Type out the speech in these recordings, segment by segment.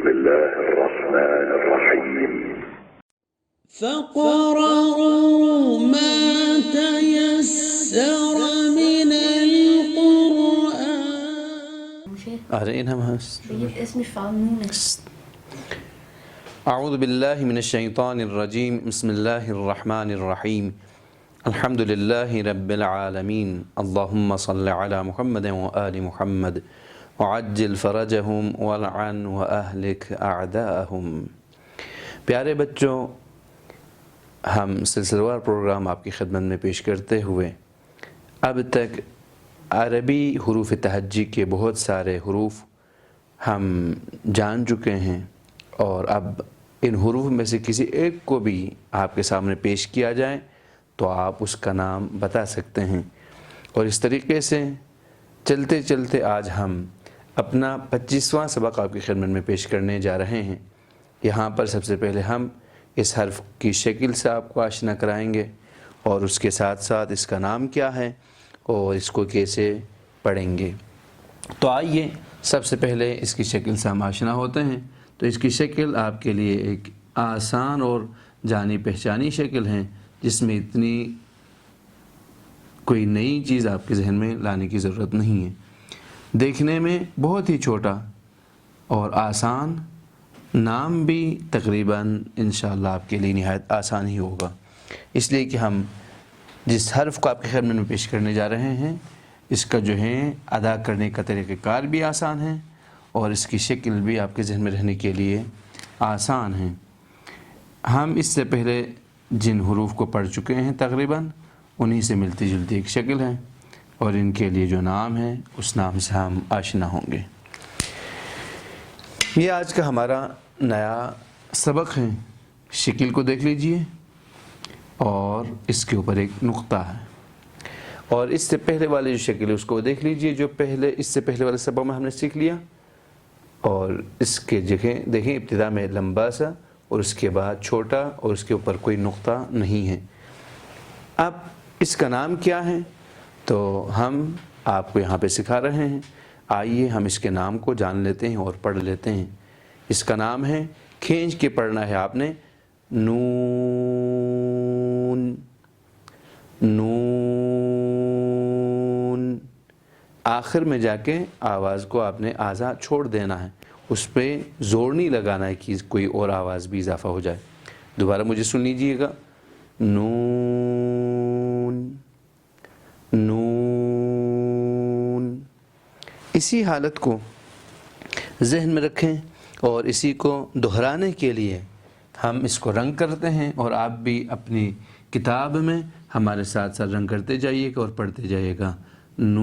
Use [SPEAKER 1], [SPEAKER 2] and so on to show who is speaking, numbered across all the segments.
[SPEAKER 1] بسم الله الرحمن الرحيم
[SPEAKER 2] فقرأوا ما تيسر من القرآن.
[SPEAKER 3] قارئينها مهس.
[SPEAKER 4] بجيب اسم فعنونة.
[SPEAKER 3] أعوذ بالله من الشيطان الرجيم. بسم الله الرحمن الرحيم. الحمد لله رب العالمين. اللهم صل على محمد وآل محمد وعجل فرجهم ولعن وأهلك أعداءهم. پیارے بچوں، ہم سلسلہ پروگرام آپ کی خدمت میں پیش کرتے ہوئے اب تک عربی حروف تہجی کے بہت سارے حروف ہم جان چکے ہیں، اور اب ان حروف میں سے کسی ایک کو بھی آپ کے سامنے پیش کیا جائے تو آپ اس کا نام بتا سکتے ہیں. اور اس طریقے سے چلتے چلتے آج ہم اپنا 25واں سبق آپ کی خدمت میں پیش کرنے جا رہے ہیں. یہاں پر سب سے پہلے ہم اس حرف کی شکل سے آپ کو آشنا کرائیں گے، اور اس کے ساتھ ساتھ اس کا نام کیا ہے اور اس کو کیسے پڑھیں گے. تو آئیے سب سے پہلے اس کی شکل سے ہم آشنا ہوتے ہیں. تو اس کی شکل آپ کے لیے ایک آسان اور جانی پہچانی شکل ہے، جس میں اتنی کوئی نئی چیز آپ کے ذہن میں لانے کی ضرورت نہیں ہے. دیکھنے میں بہت ہی چھوٹا اور آسان، نام بھی تقریباً انشاءاللہ آپ کے لیے نہایت آسان ہی ہوگا، اس لیے کہ ہم جس حرف کو آپ کی خدمت میں پیش کرنے جا رہے ہیں اس کا جو ہے ادا کرنے کا طریقہ کار بھی آسان ہے، اور اس کی شکل بھی آپ کے ذہن میں رہنے کے لیے آسان ہے. ہم اس سے پہلے جن حروف کو پڑھ چکے ہیں تقریباً انہی سے ملتی جلتی ایک شکل ہے، اور ان کے لیے جو نام ہے اس نام سے ہم آشنا ہوں گے. یہ آج کا ہمارا نیا سبق ہے. شکل کو دیکھ لیجئے، اور اس کے اوپر ایک نقطہ ہے، اور اس سے پہلے والی جو شکل ہے اس کو دیکھ لیجئے جو اس سے پہلے والے سبق میں ہم نے سیکھ لیا. اور اس کے دیکھیں ابتدا میں لمبا سا اور اس کے بعد چھوٹا، اور اس کے اوپر کوئی نقطہ نہیں ہے. اب اس کا نام کیا ہے تو ہم آپ کو یہاں پہ سکھا رہے ہیں. آئیے ہم اس کے نام کو جان لیتے ہیں اور پڑھ لیتے ہیں. اس کا نام ہے، کھینچ کے پڑھنا ہے آپ نے، نون. نون آخر میں جا کے آواز کو آپ نے آزاد چھوڑ دینا ہے، اس پہ زور نہیں لگانا ہے کہ کوئی اور آواز بھی اضافہ ہو جائے. دوبارہ مجھے سن لیجئے گا، نون. نون. اسی حالت کو ذہن میں رکھیں، اور اسی کو دہرانے کے لیے ہم اس کو رنگ کرتے ہیں، اور آپ بھی اپنی کتاب میں ہمارے ساتھ ساتھ رنگ کرتے جائیے گا اور پڑھتے جائیے گا. نون.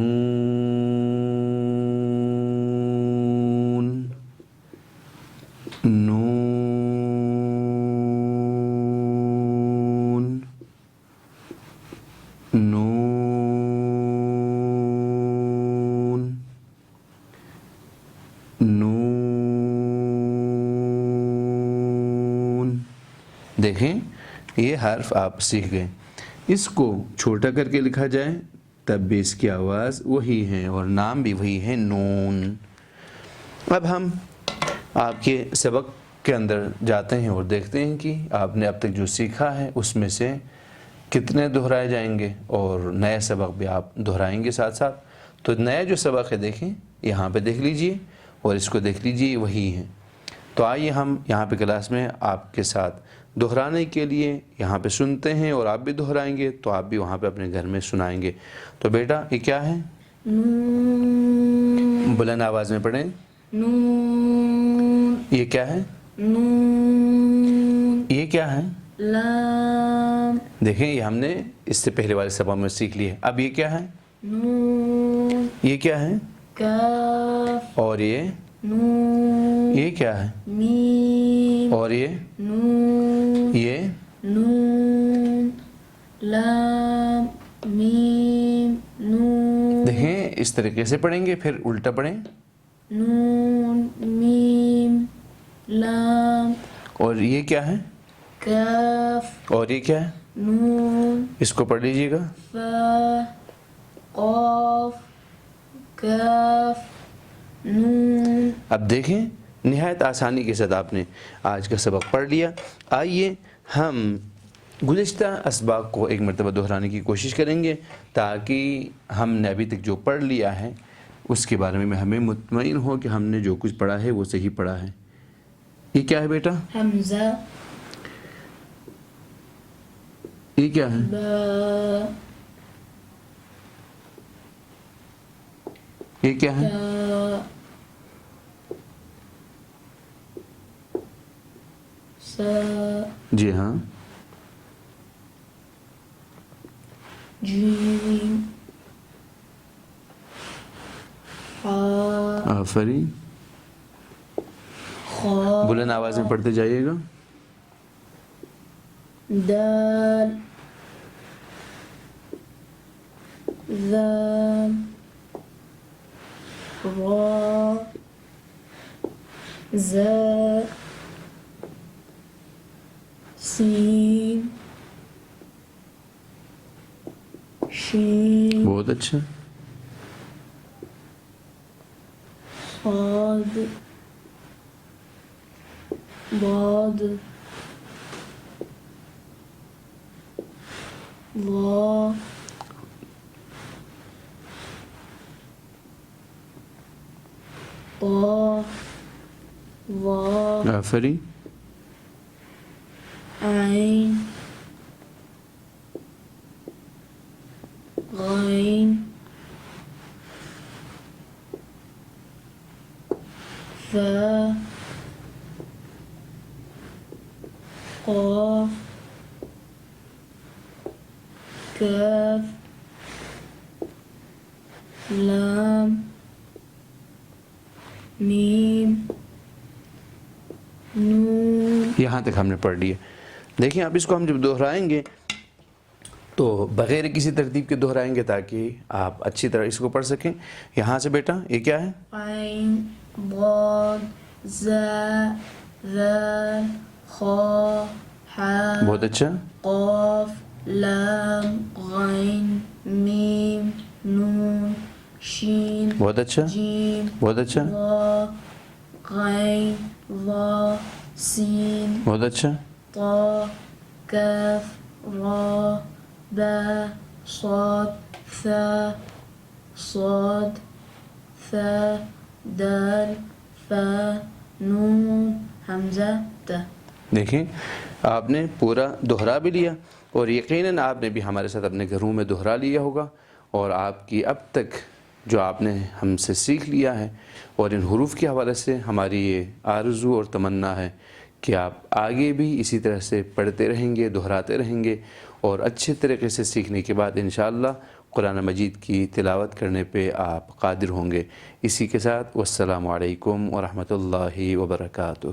[SPEAKER 3] نون. نون. نون. دیکھیں یہ حرف آپ سیکھ گئے. اس کو چھوٹا کر کے لکھا جائے تب بھی اس کی آواز وہی ہے اور نام بھی وہی ہے، نون. اب ہم آپ کے سبق کے اندر جاتے ہیں اور دیکھتے ہیں کہ آپ نے اب تک جو سیکھا ہے اس میں سے کتنے دہرائے جائیں گے، اور نئے سبق بھی آپ دہرائیں گے ساتھ ساتھ. تو نیا جو سبق ہے دیکھیں یہاں پہ دیکھ لیجئے، اور اس کو دیکھ لیجئے وہی ہے. تو آئیے ہم یہاں پہ کلاس میں آپ کے ساتھ دہرانے کے لیے یہاں پہ سنتے ہیں، اور آپ بھی دہرائیں گے تو آپ بھی وہاں پہ اپنے گھر میں سنائیں گے. تو بیٹا یہ کیا ہے؟
[SPEAKER 4] نون.
[SPEAKER 3] بلند آواز میں پڑھیں.
[SPEAKER 4] نون.
[SPEAKER 3] یہ کیا ہے؟
[SPEAKER 4] نون.
[SPEAKER 3] یہ کیا ہے؟
[SPEAKER 4] لام.
[SPEAKER 3] دیکھیں یہ ہم نے اس سے پہلے والے سبق میں سیکھ لیے. اب یہ کیا ہے؟
[SPEAKER 4] نون.
[SPEAKER 3] یہ کیا ہے؟
[SPEAKER 4] کاف.
[SPEAKER 3] اور یہ؟
[SPEAKER 4] نون.
[SPEAKER 3] یہ کیا ہے؟
[SPEAKER 4] میم.
[SPEAKER 3] اور یہ؟
[SPEAKER 4] نون.
[SPEAKER 3] یہ؟
[SPEAKER 4] نون. لام. میم. نون.
[SPEAKER 3] دیکھیں اس طریقے سے پڑھیں گے، پھر الٹا پڑھیں.
[SPEAKER 4] نون. میم. لام.
[SPEAKER 3] اور یہ کیا ہے؟
[SPEAKER 4] کاف.
[SPEAKER 3] اور یہ کیا ہے؟
[SPEAKER 4] نون.
[SPEAKER 3] اس کو پڑھ لیجئے گا.
[SPEAKER 4] فا. قاف. کاف. نون.
[SPEAKER 3] اب دیکھیں نہایت آسانی کے ساتھ آپ نے آج کا سبق پڑھ لیا۔ آئیے ہم گزشتہ اسباق کو ایک مرتبہ دہرانے کی کوشش کریں گے تاکہ ہم نے ابھی تک جو پڑھ لیا ہے اس کے بارے میں ہمیں مطمئن ہو کہ ہم نے جو کچھ پڑھا ہے وہ صحیح پڑھا ہے۔ یہ کیا ہے بیٹا؟
[SPEAKER 4] حمزہ،
[SPEAKER 3] یہ کیا ہے؟
[SPEAKER 4] با،
[SPEAKER 3] یہ کیا ہے؟
[SPEAKER 4] تا، سا،
[SPEAKER 3] جی ہاں،
[SPEAKER 4] جیم، حا،
[SPEAKER 3] آفرین۔
[SPEAKER 4] خا،
[SPEAKER 3] بلند آواز میں پڑھتے جائیے گا۔
[SPEAKER 4] دال، ذال، را، زا، سین، شین،
[SPEAKER 3] بہت اچھا۔
[SPEAKER 4] صاد، ضاد، ظا، طا، ظا،
[SPEAKER 3] آفرین۔
[SPEAKER 4] عین، غین، ثا، قاف، کاف، لام، میم، نون۔
[SPEAKER 3] یہاں تک ہم نے پڑھ لیا۔ دیکھیں اب اس کو ہم جب دہرائیں گے تو بغیر کسی ترتیب کے دہرائیں گے تاکہ آپ اچھی طرح اس کو پڑھ سکیں۔ یہاں سے بیٹا یہ کیا ہے؟
[SPEAKER 4] عین، ضاد، زا، ذال، خا، حا،
[SPEAKER 3] بہت اچھا۔
[SPEAKER 4] قاف، لام، غین، میم، نون، شین،
[SPEAKER 3] بہت اچھا۔
[SPEAKER 4] جیم،
[SPEAKER 3] بہت اچھا۔
[SPEAKER 4] ضا، غین، ضا، سین،
[SPEAKER 3] بہت اچھا۔
[SPEAKER 4] طا، کاف، را، با، صاد، ثا، صاد، ثا، دال، فا، نون، حمزہ، تا۔
[SPEAKER 3] دیکھیں آپ نے پورا دہرا بھی لیا اور یقیناً آپ نے بھی ہمارے ساتھ اپنے گھروں میں دہرا لیا ہوگا، اور آپ کی اب تک جو آپ نے ہم سے سیکھ لیا ہے اور ان حروف کے حوالے سے ہماری یہ آرزو اور تمنا ہے کہ آپ آگے بھی اسی طرح سے پڑھتے رہیں گے، دہراتے رہیں گے، اور اچھے طریقے سے سیکھنے کے بعد انشاءاللہ قرآن مجید کی تلاوت کرنے پہ آپ قادر ہوں گے۔ اسی کے ساتھ والسلام علیکم ورحمۃ اللہ وبرکاتہ۔